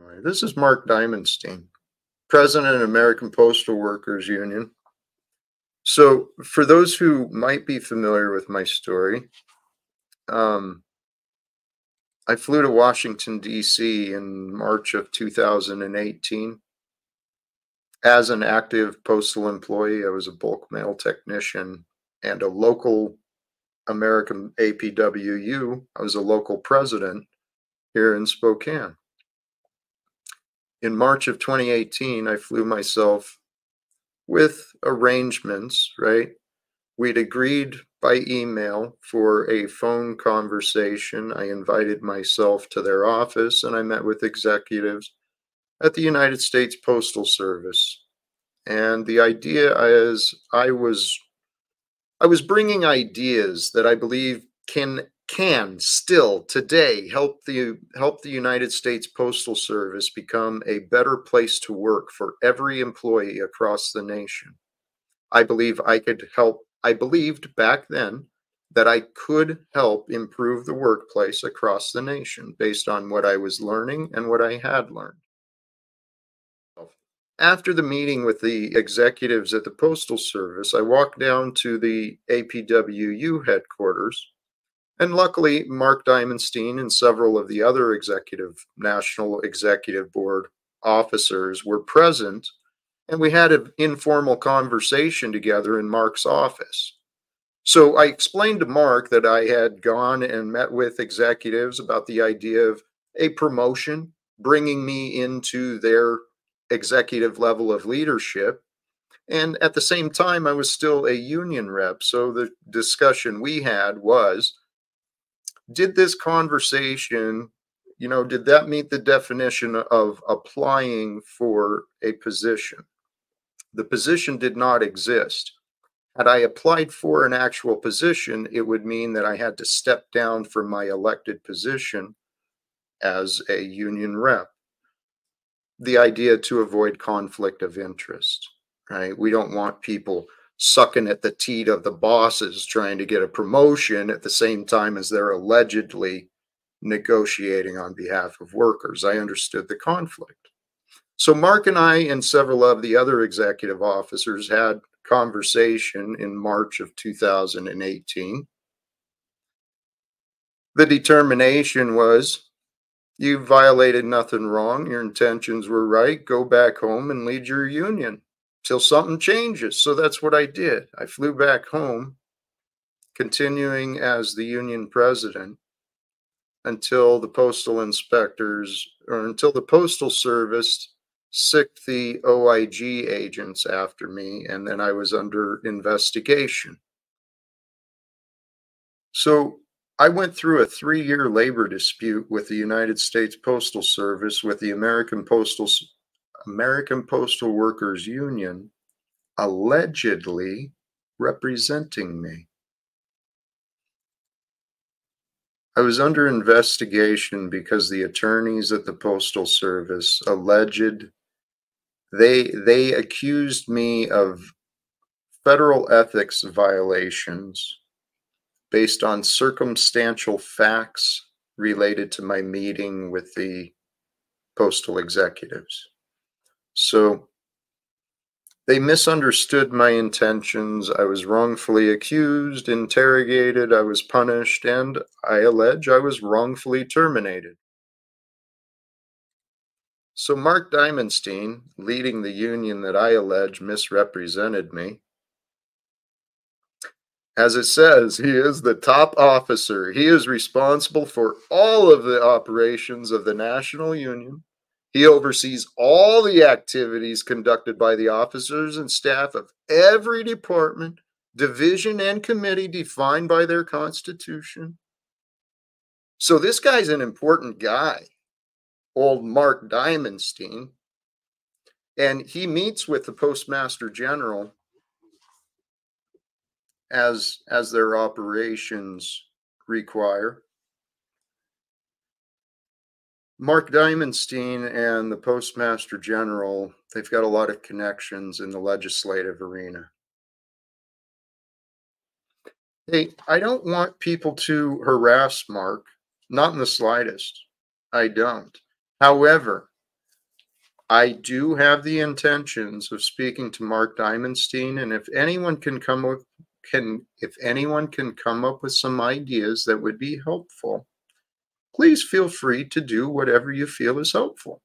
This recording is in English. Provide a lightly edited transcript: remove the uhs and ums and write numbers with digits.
Anyway, this is Mark Diamondstein, President of American Postal Workers Union. So for those who might be familiar with my story, I flew to Washington, D.C. in March of 2018. As an active postal employee, I was a bulk mail technician and a local American APWU. I was a local president here in Spokane. In March of 2018, I flew myself with arrangements, right? We'd agreed by email for a phone conversation. I invited myself to their office and I met with executives at the United States Postal Service. And the idea is I was bringing ideas that I believe can still today help the United States Postal Service become a better place to work for every employee across the nation. I believe I could help. I believed back then that I could help improve the workplace across the nation based on what I was learning and what I had learned. After the meeting with the executives at the Postal Service, I walked down to the APWU headquarters, and luckily Mark Diamondstein and several of the other National Executive Board officers were present, and we had an informal conversation together in Mark's office. So I explained to Mark that I had gone and met with executives about the idea of a promotion, bringing me into their executive level of leadership. And at the same time, I was still a union rep. So the discussion we had was, did this conversation, did that meet the definition of applying for a position? The position did not exist. Had I applied for an actual position, it would mean that I had to step down from my elected position as a union rep. The idea to avoid conflict of interest, right? We don't want people sucking at the teat of the bosses trying to get a promotion at the same time as they're allegedly negotiating on behalf of workers. I understood the conflict. So Mark and I and several of the other executive officers had conversation in March of 2018. The determination was, you violated nothing wrong. Your intentions were right. Go back home and lead your union till something changes. So that's what I did. I flew back home, continuing as the union president until the postal inspectors, or until the Postal Service sicked the OIG agents after me, and then I was under investigation. So I went through a 3-year labor dispute with the United States Postal Service with the American Postal Workers Union allegedly representing me. I was under investigation because the attorneys at the Postal Service they accused me of federal ethics violations based on circumstantial facts related to my meeting with the postal executives. So they misunderstood my intentions. I was wrongfully accused, interrogated, I was punished, and I allege I was wrongfully terminated. So Mark Diamondstein, leading the union that I allege misrepresented me, as it says, he is the top officer. He is responsible for all of the operations of the national union. He oversees all the activities conducted by the officers and staff of every department, division, and committee defined by their constitution. So this guy's an important guy, old Mark Diamondstein, and he meets with the Postmaster General as their operations require. Mark Diamondstein and the Postmaster General, they've got a lot of connections in the legislative arena. Hey, I don't want people to harass Mark, not in the slightest. I don't. However, I do have the intentions of speaking to Mark Diamondstein, and if anyone can come up with some ideas that would be helpful, please feel free to do whatever you feel is helpful.